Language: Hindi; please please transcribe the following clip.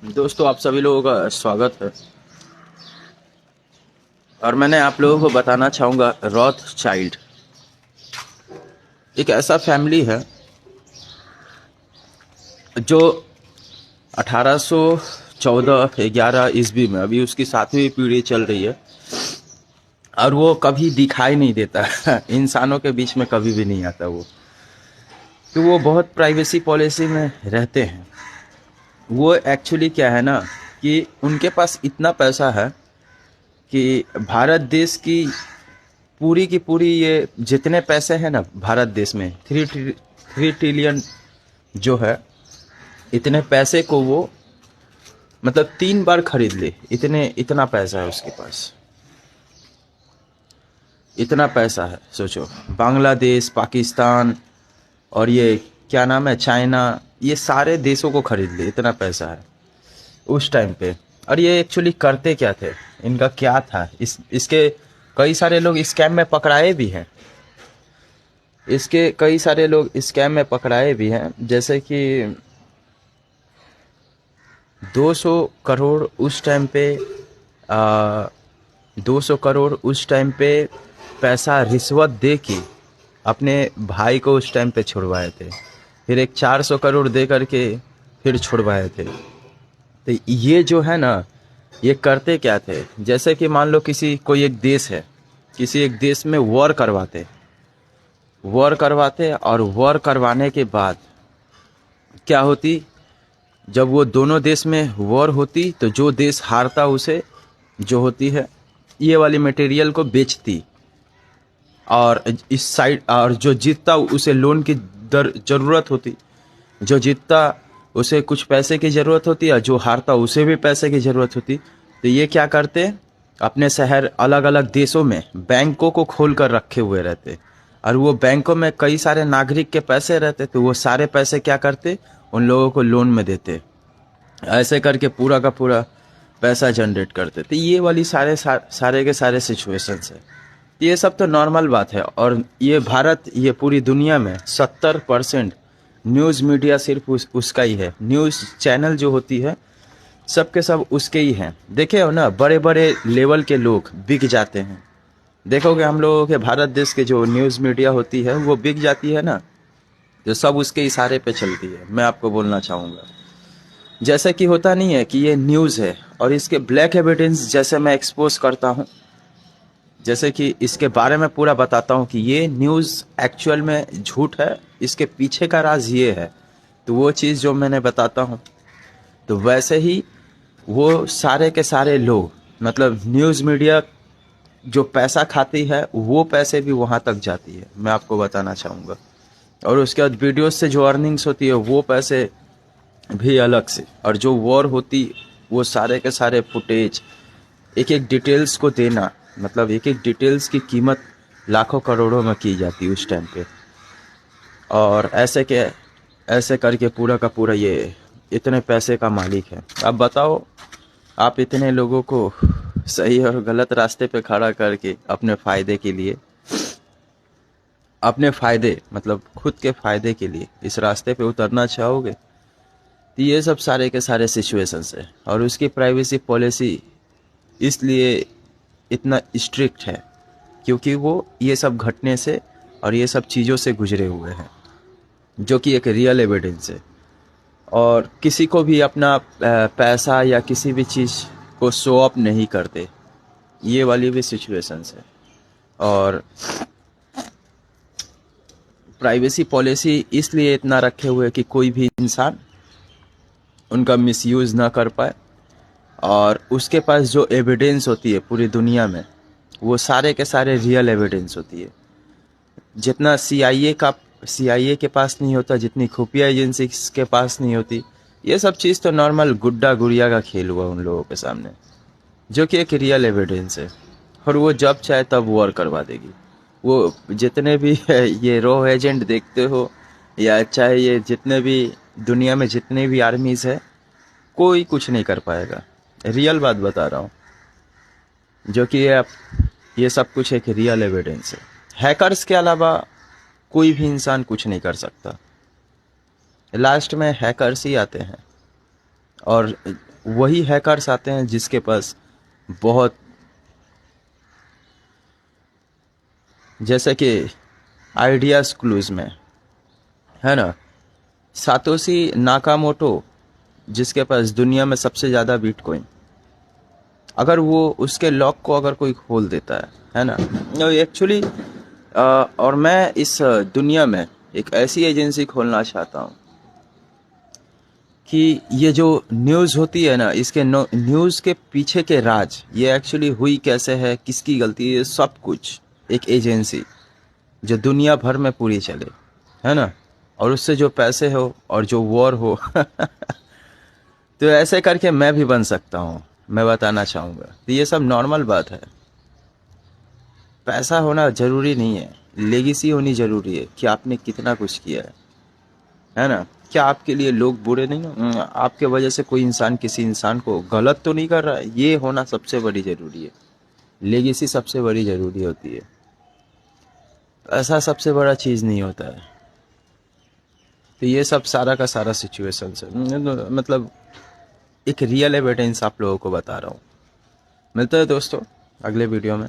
दोस्तों, आप सभी लोगों का स्वागत है। और मैंने आप लोगों को बताना चाहूँगा, रॉथ चाइल्ड एक ऐसा फैमिली है जो 1814-11 ईस्वी में, अभी उसकी 7वीं पीढ़ी चल रही है, और वो कभी दिखाई नहीं देता इंसानों के बीच में कभी भी नहीं आता वो। तो वो बहुत प्राइवेसी पॉलिसी में रहते हैं। वो एक्चुअली क्या है ना, कि उनके पास इतना पैसा है कि भारत देश की पूरी ये जितने पैसे हैं ना भारत देश में, 3 ट्रिलियन जो है, इतने पैसे को वो मतलब 3 बार खरीद ले। इतना पैसा है उसके पास। इतना पैसा है, सोचो। बांग्लादेश, पाकिस्तान और ये क्या नाम है, चाइना, ये सारे देशों को खरीद ले, इतना पैसा है उस टाइम पे। और ये एक्चुअली करते क्या थे, इनका क्या था, इसके कई सारे लोग स्कैम में पकड़ाए भी हैं। इसके कई सारे लोग स्कैम में पकड़ाए भी हैं, जैसे कि 200 करोड़ उस टाइम पे, 200 करोड़ उस टाइम पे पैसा रिश्वत दे के अपने भाई को उस टाइम पे छुड़वाए थे। फिर एक 400 करोड़ दे करके फिर छुड़वाए थे। तो ये जो है ना, ये करते क्या थे, जैसे कि मान लो कोई एक देश है, किसी एक देश में वॉर करवाते, और वॉर करवाने के बाद क्या होती, जब वो दोनों देश में वॉर होती तो जो देश हारता उसे जो होती है ये वाली मटेरियल को बेचती, और इस साइड, और जो जीतता उसे लोन की ज़रूरत होती। जो जीतता उसे कुछ पैसे की ज़रूरत होती, और जो हारता उसे भी पैसे की ज़रूरत होती। तो ये क्या करते, अपने शहर अलग अलग देशों में बैंकों को खोल कर रखे हुए रहते, और वो बैंकों में कई सारे नागरिक के पैसे रहते, तो वो सारे पैसे क्या करते, उन लोगों को लोन में देते। ऐसे करके पूरा का पूरा पैसा जनरेट करते। तो ये वाली सारे के सारे सिचुएशंस है। ये सब तो नॉर्मल बात है। और ये पूरी दुनिया में 70% न्यूज़ मीडिया सिर्फ उसका ही है। न्यूज़ चैनल जो होती है सब के सब उसके ही हैं। देखे हो ना, बड़े बड़े लेवल के लोग बिक जाते हैं। देखोगे हम लोगों के भारत देश के जो न्यूज़ मीडिया होती है वो बिक जाती है ना, तो सब उसके इशारे पे चलती है। मैं आपको बोलना चाहूँगा, जैसे कि होता नहीं है कि ये न्यूज़ है और इसके ब्लैक एविडेंस जैसे मैं एक्सपोज करता हूँ, जैसे कि इसके बारे में पूरा बताता हूँ कि ये न्यूज़ एक्चुअल में झूठ है, इसके पीछे का राज ये है, तो वो चीज़ जो मैंने बताता हूँ, तो वैसे ही वो सारे के सारे लोग, मतलब न्यूज़ मीडिया जो पैसा खाती है वो पैसे भी वहाँ तक जाती है, मैं आपको बताना चाहूँगा। और उसके बाद वीडियोस से जो अर्निंग्स होती है वो पैसे भी अलग से। और जो वॉर होती, वो सारे के सारे फुटेज, एक एक डिटेल्स को देना, मतलब एक एक डिटेल्स की कीमत लाखों करोड़ों में की जाती है उस टाइम पे। और ऐसे करके पूरा का पूरा ये इतने पैसे का मालिक है। अब बताओ, आप इतने लोगों को सही और गलत रास्ते पे खड़ा करके अपने फ़ायदे के लिए, अपने फ़ायदे मतलब खुद के फ़ायदे के लिए इस रास्ते पे उतरना चाहोगे? तो ये सब सारे के सारे सिचुएशंस है। और उसकी प्राइवेसी पॉलिसी इसलिए इतना स्ट्रिक्ट है क्योंकि वो ये सब घटने से और ये सब चीज़ों से गुजरे हुए हैं, जो कि एक रियल एविडेंस है। और किसी को भी अपना पैसा या किसी भी चीज़ को शो ऑफ नहीं करते, ये वाली भी सिचुएशंस है। और प्राइवेसी पॉलिसी इसलिए इतना रखे हुए कि कोई भी इंसान उनका मिसयूज़ ना कर पाए। और उसके पास जो एविडेंस होती है पूरी दुनिया में, वो सारे के सारे रियल एविडेंस होती है। जितना सीआईए के पास नहीं होता, जितनी खुफिया एजेंसी के पास नहीं होती। ये सब चीज़ तो नॉर्मल गुड्डा गुड़िया का खेल हुआ उन लोगों के सामने, जो कि एक रियल एविडेंस है। और वो जब चाहे तब वॉर करवा देगी। वो जितने भी ये रॉ एजेंट देखते हो, या चाहे ये जितने भी दुनिया में जितने भी आर्मीज़ है, कोई कुछ नहीं कर पाएगा। रियल बात बता रहा हूँ, जो कि ये सब कुछ एक रियल एविडेंस है। हैकर्स के अलावा कोई भी इंसान कुछ नहीं कर सकता। लास्ट में हैकर्स ही आते हैं। और वही हैकर्स आते हैं जिसके पास बहुत, जैसे कि आइडियाज क्लूज में है ना, सातोशी नाकामोटो, जिसके पास दुनिया में सबसे ज़्यादा बिटकॉइन, अगर वो उसके लॉक को अगर कोई खोल देता है ना, एक्चुअली और मैं इस दुनिया में एक ऐसी एजेंसी खोलना चाहता हूँ कि ये जो न्यूज़ होती है ना, इसके न्यूज़ के पीछे के राज, ये एक्चुअली हुई कैसे है, किसकी गलती है, सब कुछ एक एजेंसी जो दुनिया भर में पूरी चले, है ना, और उससे जो पैसे हो और जो वॉर हो तो ऐसे करके मैं भी बन सकता हूँ, मैं बताना चाहूँगा। तो ये सब नॉर्मल बात है, पैसा होना ज़रूरी नहीं है, लेगेसी होनी ज़रूरी है कि आपने कितना कुछ किया है ना। क्या आपके लिए लोग बुरे नहीं हो, आपके वजह से कोई इंसान किसी इंसान को गलत तो नहीं कर रहा है, ये होना सबसे बड़ी ज़रूरी है। लेगेसी सबसे बड़ी ज़रूरी होती है, ऐसा सबसे बड़ा चीज़ नहीं होता है। तो ये सब सारा का सारा सिचुएशन है, मतलब एक रियल एविडेंस आप लोगों को बता रहा हूँ। मिलते हैं दोस्तों अगले वीडियो में।